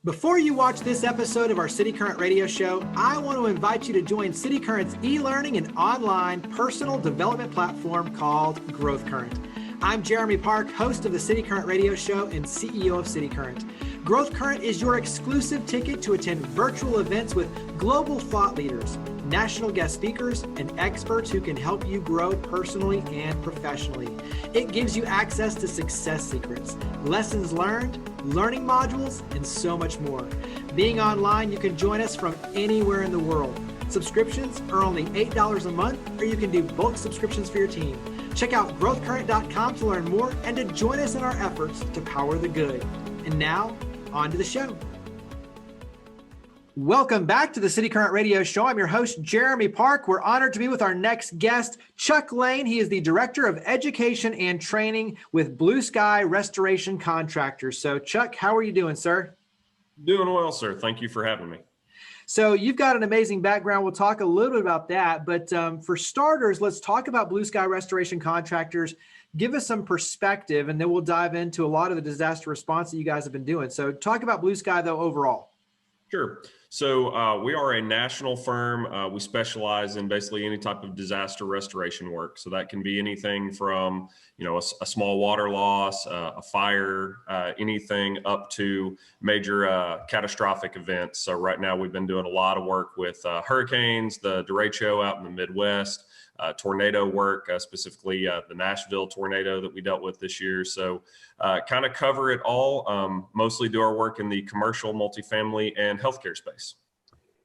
Before you watch this episode of our cityCURRENT radio show, I want to invite you to join cityCURRENT's e-learning and online personal development platform called GrowthCurrent. I'm Jeremy Park, host of the cityCURRENT radio show and CEO of cityCURRENT. GrowthCurrent is your exclusive ticket to attend virtual events with global thought leaders, national guest speakers, and experts who can help you grow personally and professionally. It gives you access to success secrets, lessons learned, learning modules, and so much more. Being online, you can join us from anywhere in the world. Subscriptions are only $8 a month, or you can do bulk subscriptions for your team. Check out growthcurrent.com to learn more and to join us in our efforts to power the good. And now, on to the show. Welcome back to the cityCURRENT radio show. I'm your host, Jeremy Park. We're honored to be with our next guest, Chuck Lane. He is the Director of Education and Training with BluSky Restoration Contractors. So Chuck, how are you doing, sir? Doing well, sir. Thank you for having me. So you've got an amazing background. We'll talk a little bit about that. But for starters, let's talk about BluSky Restoration Contractors. Give us some perspective, and then we'll dive into a lot of the disaster response that you guys have been doing. So talk about BluSky, though, overall. Sure. So we are a national firm. We specialize in basically any type of disaster restoration work. So that can be anything from, a small water loss, a fire, anything up to major catastrophic events. So right now we've been doing a lot of work with hurricanes, the derecho out in the Midwest, tornado work, specifically the Nashville tornado that we dealt with this year. So kind of cover it all, mostly do our work in the commercial, multifamily, and healthcare space.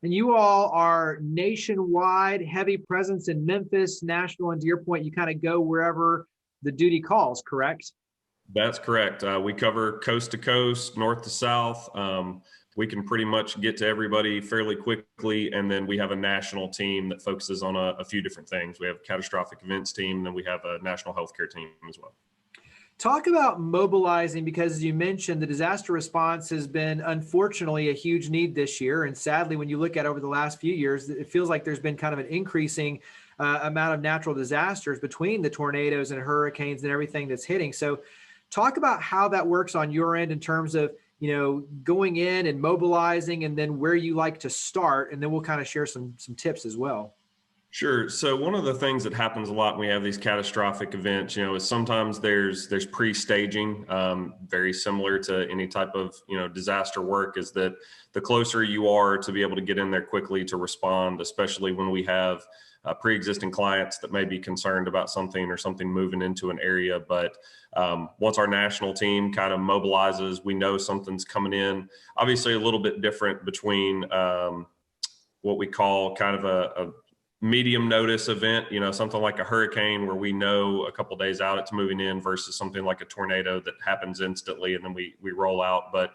And you all are nationwide, heavy presence in Memphis, Nashville, and to your point, you kind of go wherever the duty calls, correct? That's correct. We cover coast to coast, north to south. We can pretty much get to everybody fairly quickly. And then we have a national team that focuses on a few different things. We have a catastrophic events team, and then we have a national healthcare team as well. Talk about mobilizing, because as you mentioned, the disaster response has been unfortunately a huge need this year. And sadly, when you look at over the last few years, it feels like there's been kind of an increasing amount of natural disasters between the tornadoes and hurricanes and everything that's hitting. So talk about how that works on your end in terms of, going in and mobilizing, and then where you like to start. And then we'll kind of share some tips as well. Sure. So one of the things that happens a lot when we have these catastrophic events, is sometimes there's pre-staging, very similar to any type of, disaster work, is that the closer you are to be able to get in there quickly to respond, especially when we have pre-existing clients that may be concerned about something or something moving into an area. But once our national team kind of mobilizes, we know something's coming in. Obviously a little bit different between what we call kind of a medium notice event, something like a hurricane where we know a couple days out it's moving in, versus something like a tornado that happens instantly and then we roll out. But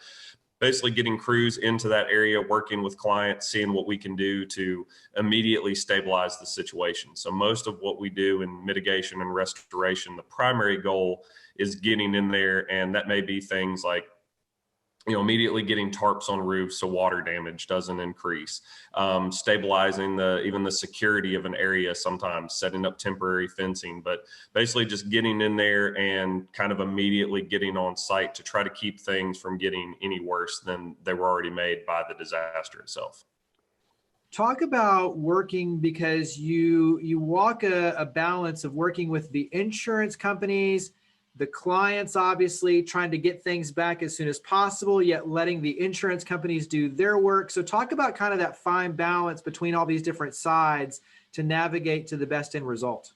basically getting crews into that area, working with clients, seeing what we can do to immediately stabilize the situation. So most of what we do in mitigation and restoration, the primary goal is getting in there, and that may be things like immediately getting tarps on roofs so water damage doesn't increase, stabilizing even the security of an area, sometimes setting up temporary fencing, but basically just getting in there and kind of immediately getting on site to try to keep things from getting any worse than they were already made by the disaster itself. Talk about working, because you walk a balance of working with the insurance companies, the clients, obviously trying to get things back as soon as possible, yet letting the insurance companies do their work. So talk about kind of that fine balance between all these different sides to navigate to the best end result.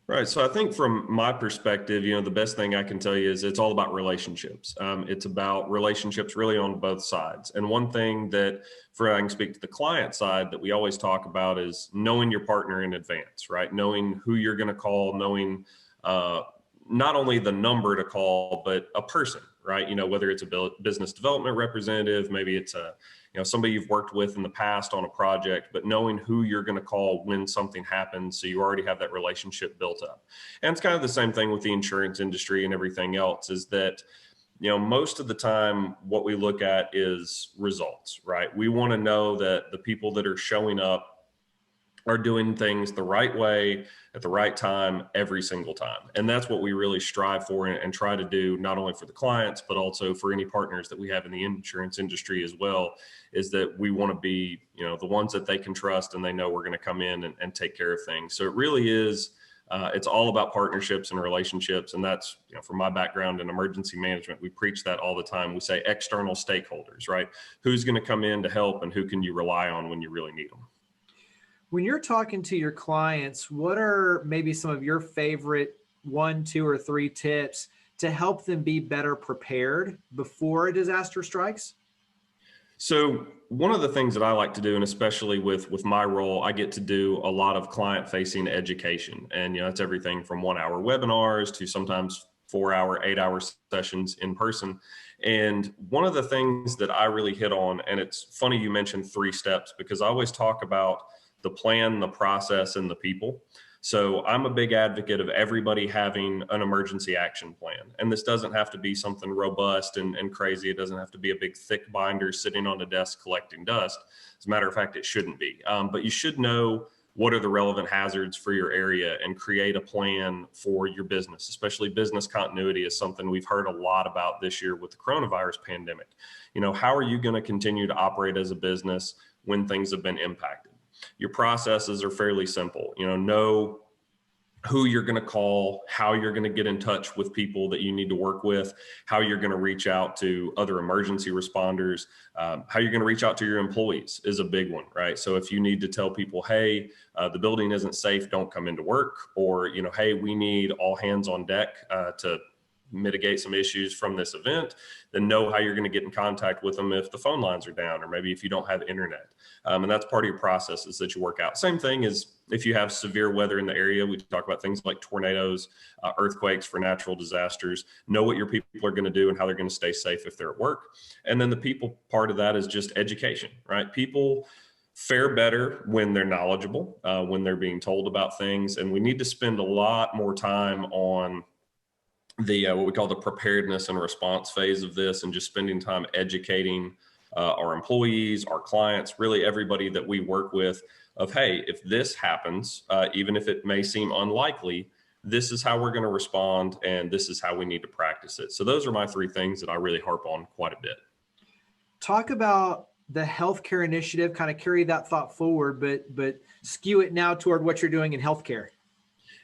Right. So I think from my perspective, the best thing I can tell you is it's all about relationships. It's about relationships really on both sides. And one thing that, I can speak to the client side, that we always talk about is knowing your partner in advance, right? Knowing who you're going to call, knowing not only the number to call, but a person, right? Whether it's a business development representative, maybe it's somebody you've worked with in the past on a project, but knowing who you're going to call when something happens, so you already have that relationship built up. And it's kind of the same thing with the insurance industry and everything else, is that most of the time what we look at is results, right? We want to know that the people that are showing up are doing things the right way at the right time every single time. And that's what we really strive for and try to do, not only for the clients, but also for any partners that we have in the insurance industry as well, is that we want to be, the ones that they can trust and they know we're going to come in and take care of things. So it really is, it's all about partnerships and relationships. And that's, from my background in emergency management, we preach that all the time. We say external stakeholders, right? Who's going to come in to help and who can you rely on when you really need them? When you're talking to your clients, what are maybe some of your favorite 1, 2, or 3 tips to help them be better prepared before a disaster strikes? So one of the things that I like to do, and especially with my role, I get to do a lot of client facing education. And, it's everything from 1-hour webinars to sometimes 4-hour, 8-hour sessions in person. And one of the things that I really hit on, and it's funny you mentioned 3 steps, because I always talk about the plan, the process, and the people. So I'm a big advocate of everybody having an emergency action plan. And this doesn't have to be something robust and crazy. It doesn't have to be a big thick binder sitting on a desk collecting dust. As a matter of fact, it shouldn't be. But you should know what are the relevant hazards for your area and create a plan for your business. Especially business continuity is something we've heard a lot about this year with the coronavirus pandemic. How are you going to continue to operate as a business when things have been impacted? Your processes are fairly simple. Know who you're going to call, how you're going to get in touch with people that you need to work with, how you're going to reach out to other emergency responders, how you're going to reach out to your employees is a big one, right? So if you need to tell people, hey, the building isn't safe, don't come into work, or, hey, we need all hands on deck to mitigate some issues from this event, then know how you're going to get in contact with them if the phone lines are down, or maybe if you don't have internet. And that's part of your processes that you work out. Same thing as if you have severe weather in the area. We talk about things like tornadoes, earthquakes for natural disasters. Know what your people are going to do and how they're going to stay safe if they're at work. And then the people part of that is just education, right? People fare better when they're knowledgeable, when they're being told about things. And we need to spend a lot more time on the what we call the preparedness and response phase of this, and just spending time educating our employees, our clients, really everybody that we work with of, hey, if this happens, even if it may seem unlikely, this is how we're going to respond, and this is how we need to practice it. So those are my 3 things that I really harp on quite a bit. Talk about the healthcare initiative, kind of carry that thought forward, but skew it now toward what you're doing in healthcare.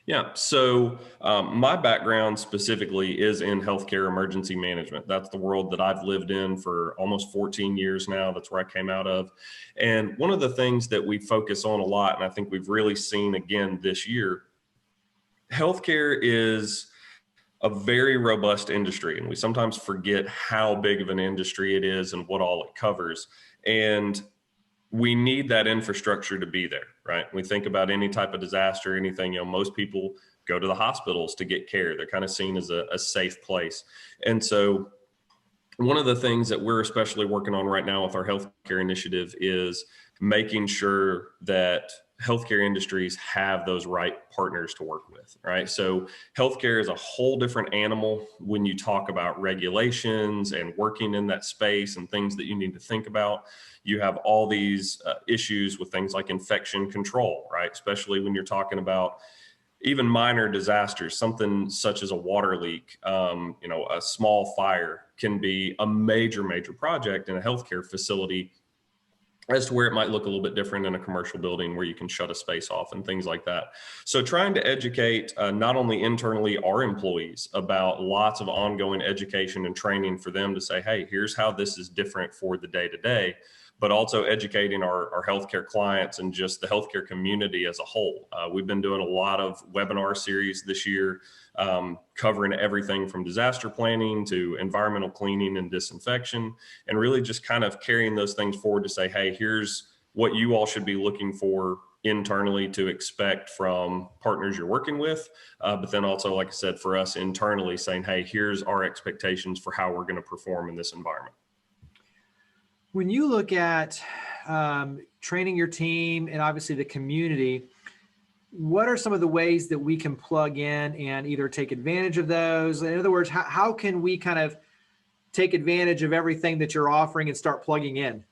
Yeah. So my background specifically is in healthcare emergency management. That's the world that I've lived in for almost 14 years now. That's where I came out of. And one of the things that we focus on a lot, and I think we've really seen again this year, healthcare is a very robust industry. And we sometimes forget how big of an industry it is and what all it covers. And we need that infrastructure to be there, right? We think about any type of disaster, anything, most people go to the hospitals to get care. They're kind of seen as a safe place. And so one of the things that we're especially working on right now with our healthcare initiative is making sure that healthcare industries have those right partners to work with, right? So healthcare is a whole different animal when you talk about regulations and working in that space and things that you need to think about. You have all these issues with things like infection control, right? Especially when you're talking about even minor disasters, something such as a water leak, a small fire can be a major project in a healthcare facility, as to where it might look a little bit different in a commercial building where you can shut a space off and things like that. So trying to educate not only internally our employees about lots of ongoing education and training for them to say, hey, here's how this is different for the day-to-day, but also educating our healthcare clients and just the healthcare community as a whole. We've been doing a lot of webinar series this year, covering everything from disaster planning to environmental cleaning and disinfection, and really just kind of carrying those things forward to say, hey, here's what you all should be looking for internally to expect from partners you're working with. But then also, like I said, for us internally saying, hey, here's our expectations for how we're going to perform in this environment. When you look at training your team and obviously the community, what are some of the ways that we can plug in and either take advantage of those? In other words, how can we kind of take advantage of everything that you're offering and start plugging in?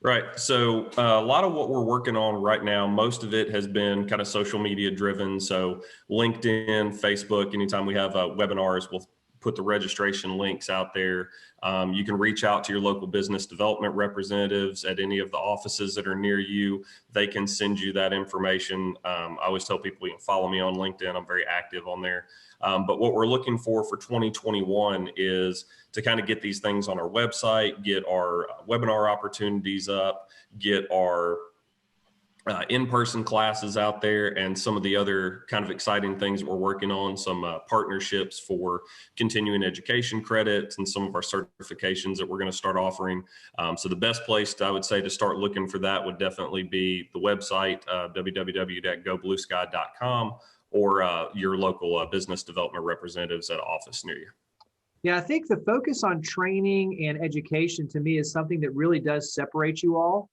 Right. So a lot of what we're working on right now, most of it has been kind of social media driven. So LinkedIn, Facebook, anytime we have webinars, we'll put the registration links out there. You can reach out to your local business development representatives at any of the offices that are near you. They can send you that information. I always tell people you can follow me on LinkedIn. I'm very active on there. But what we're looking for 2021 is to kind of get these things on our website, get our webinar opportunities up, get our in-person classes out there, and some of the other kind of exciting things that we're working on, some partnerships for continuing education credits and some of our certifications that we're going to start offering. So the best place I would say to start looking for that would definitely be the website, www.goblusky.com, or your local business development representatives at an office near you. Yeah, I think the focus on training and education to me is something that really does separate you all.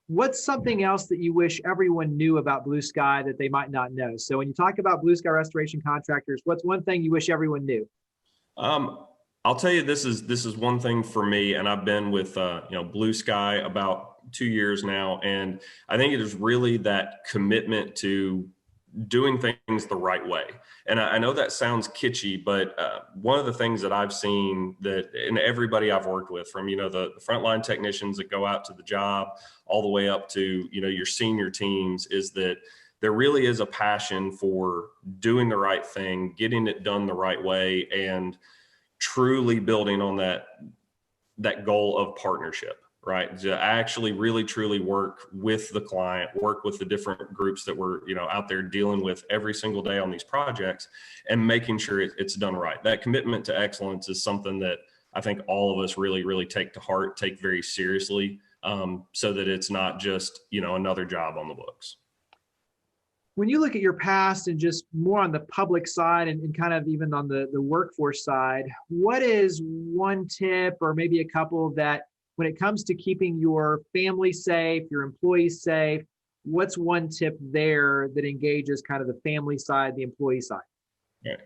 What's something else that you wish everyone knew about BluSky that they might not know? So when you talk about BluSky Restoration Contractors, what's one thing you wish everyone knew? I'll tell you, this is one thing for me, and I've been with BluSky about 2 years now, and I think it is really that commitment to doing things the right way. And I know that sounds kitschy, but one of the things that I've seen that in everybody I've worked with, from the frontline technicians that go out to the job all the way up to your senior teams, is that there really is a passion for doing the right thing, getting it done the right way, and truly building on that goal of partnership. Right. To actually really, truly work with the client, work with the different groups that we're, out there dealing with every single day on these projects, and making sure it's done right. That commitment to excellence is something that I think all of us really, really take to heart, take very seriously, so that it's not just, another job on the books. When you look at your past and just more on the public side and kind of even on the workforce side, what is one tip or maybe a couple that, when it comes to keeping your family safe, your employees safe, what's one tip there that engages kind of the family side, the employee side? Right.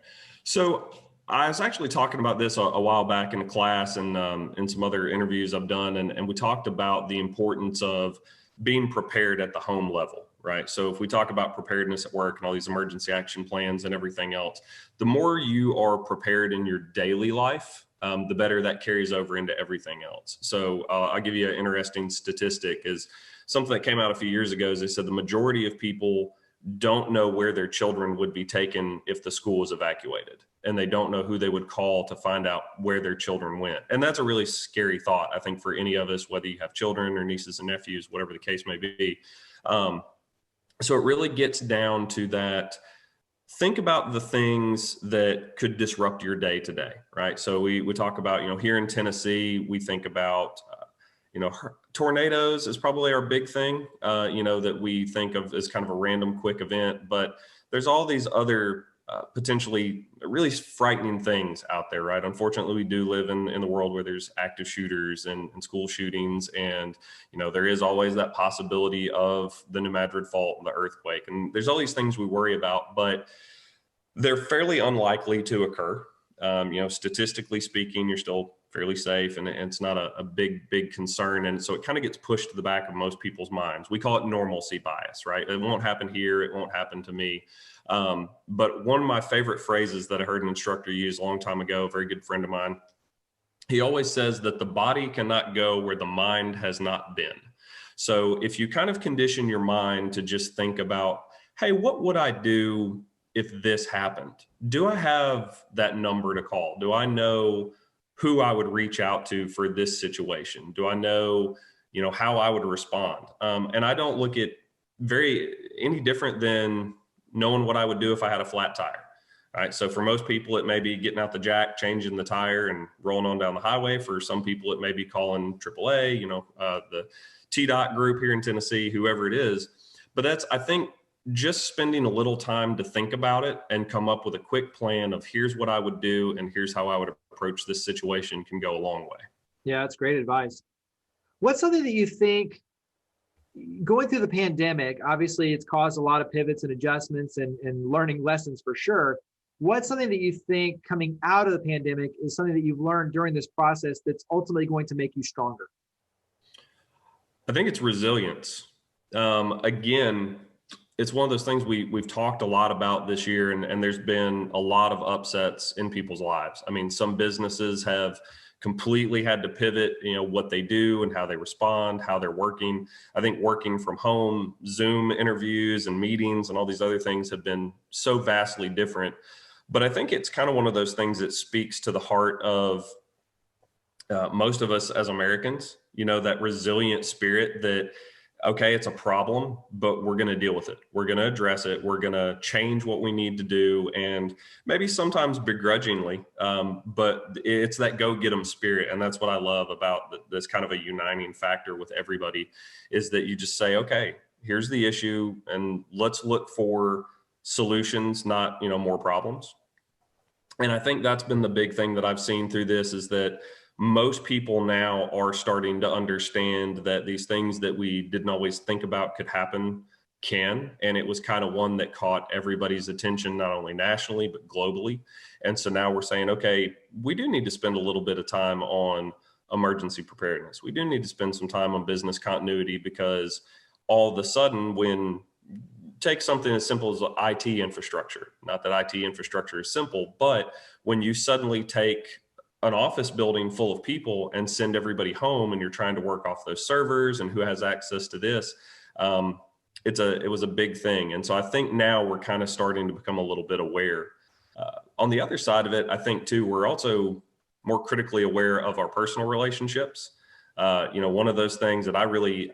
So I was actually talking about this a while back in a class and in some other interviews I've done, and we talked about the importance of being prepared at the home level, right? So if we talk about preparedness at work and all these emergency action plans and everything else, the more you are prepared in your daily life, the better that carries over into everything else. So I'll give you an interesting statistic. Is something that came out a few years ago. Is they said the majority of people don't know where their children would be taken if the school was evacuated, and they don't know who they would call to find out where their children went. And that's a really scary thought, I think, for any of us, whether you have children or nieces and nephews, whatever the case may be. So it really gets down to that. Think about the things that could disrupt your day to day, right? So we talk about, here in Tennessee, we think about, tornadoes is probably our big thing, that we think of as kind of a random quick event. But there's all these other potentially really frightening things out there, right? Unfortunately, we do live in the world where there's active shooters and school shootings. And, there is always that possibility of the New Madrid fault and the earthquake. And there's all these things we worry about, but they're fairly unlikely to occur. Statistically speaking, you're still fairly safe, and it's not a big concern. And so it kind of gets pushed to the back of most people's minds. We call it normalcy bias, right? It won't happen here. It won't happen to me. But one of my favorite phrases that I heard an instructor use a long time ago, a very good friend of mine, he always says that the body cannot go where the mind has not been. So if you kind of condition your mind to just think about, hey, what would I do if this happened? Do I have that number to call? Do I know who I would reach out to for this situation? Do I know, how I would respond? And I don't look at any different than knowing what I would do if I had a flat tire. All right. So for most people, it may be getting out the jack, changing the tire, and rolling on down the highway. For some people, it may be calling AAA, the TDOT group here in Tennessee, whoever it is. But I think, just spending a little time to think about it and come up with a quick plan of here's what I would do and here's how I would approach this situation can go a long way. Yeah, that's great advice. What's something that you think, going through the pandemic, obviously it's caused a lot of pivots and adjustments and learning lessons for sure. What's something that you think coming out of the pandemic is something that you've learned during this process that's ultimately going to make you stronger? I think it's resilience. Again, it's one of those things we've talked a lot about this year, and there's been a lot of upsets in people's lives. I mean, some businesses have completely had to pivot, what they do and how they respond, how they're working. I think working from home, Zoom interviews and meetings and all these other things have been so vastly different. But I think it's kind of one of those things that speaks to the heart of most of us as Americans, that resilient spirit that, okay, it's a problem, but we're going to deal with it. We're going to address it. We're going to change what we need to do. And maybe sometimes begrudgingly, but it's that go get 'em spirit. And that's what I love about this kind of a uniting factor with everybody, is that you just say, okay, here's the issue and let's look for solutions, not, more problems. And I think that's been the big thing that I've seen through this, is that most people now are starting to understand that these things that we didn't always think about could happen can. And it was kind of one that caught everybody's attention, not only nationally, but globally. And so now we're saying, okay, we do need to spend a little bit of time on emergency preparedness. We do need to spend some time on business continuity, because all of a sudden, when take something as simple as IT infrastructure, not that IT infrastructure is simple, but when you suddenly take an office building full of people and send everybody home, and you're trying to work off those servers and who has access to this, it was a big thing. And so I think now we're kind of starting to become a little bit aware. On the other side of it, I think too, we're also more critically aware of our personal relationships. One of those things that I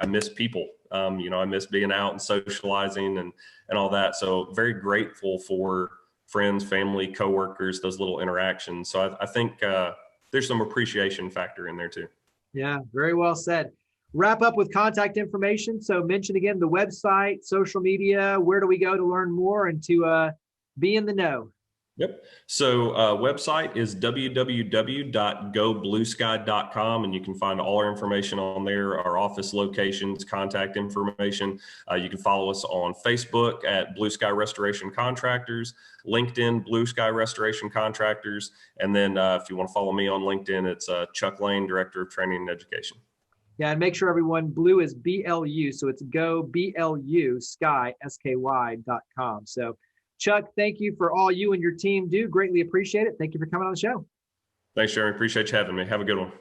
miss people. I miss being out and socializing and all that. So very grateful for friends, family, coworkers, those little interactions. So I think there's some appreciation factor in there too. Yeah, very well said. Wrap up with contact information. So mention again the website, social media. Where do we go to learn more and to be in the know? Yep. So website is www.goblusky.com, and you can find all our information on there, our office locations, contact information. You can follow us on Facebook at BluSky Restoration Contractors, LinkedIn, BluSky Restoration Contractors. And then if you want to follow me on LinkedIn, it's Chuck Lane, Director of Training and Education. Yeah, and make sure everyone, Blue is BLU. So it's goblusky.com. So Chuck, thank you for all you and your team do. Greatly appreciate it. Thank you for coming on the show. Thanks, Jeremy. Appreciate you having me. Have a good one.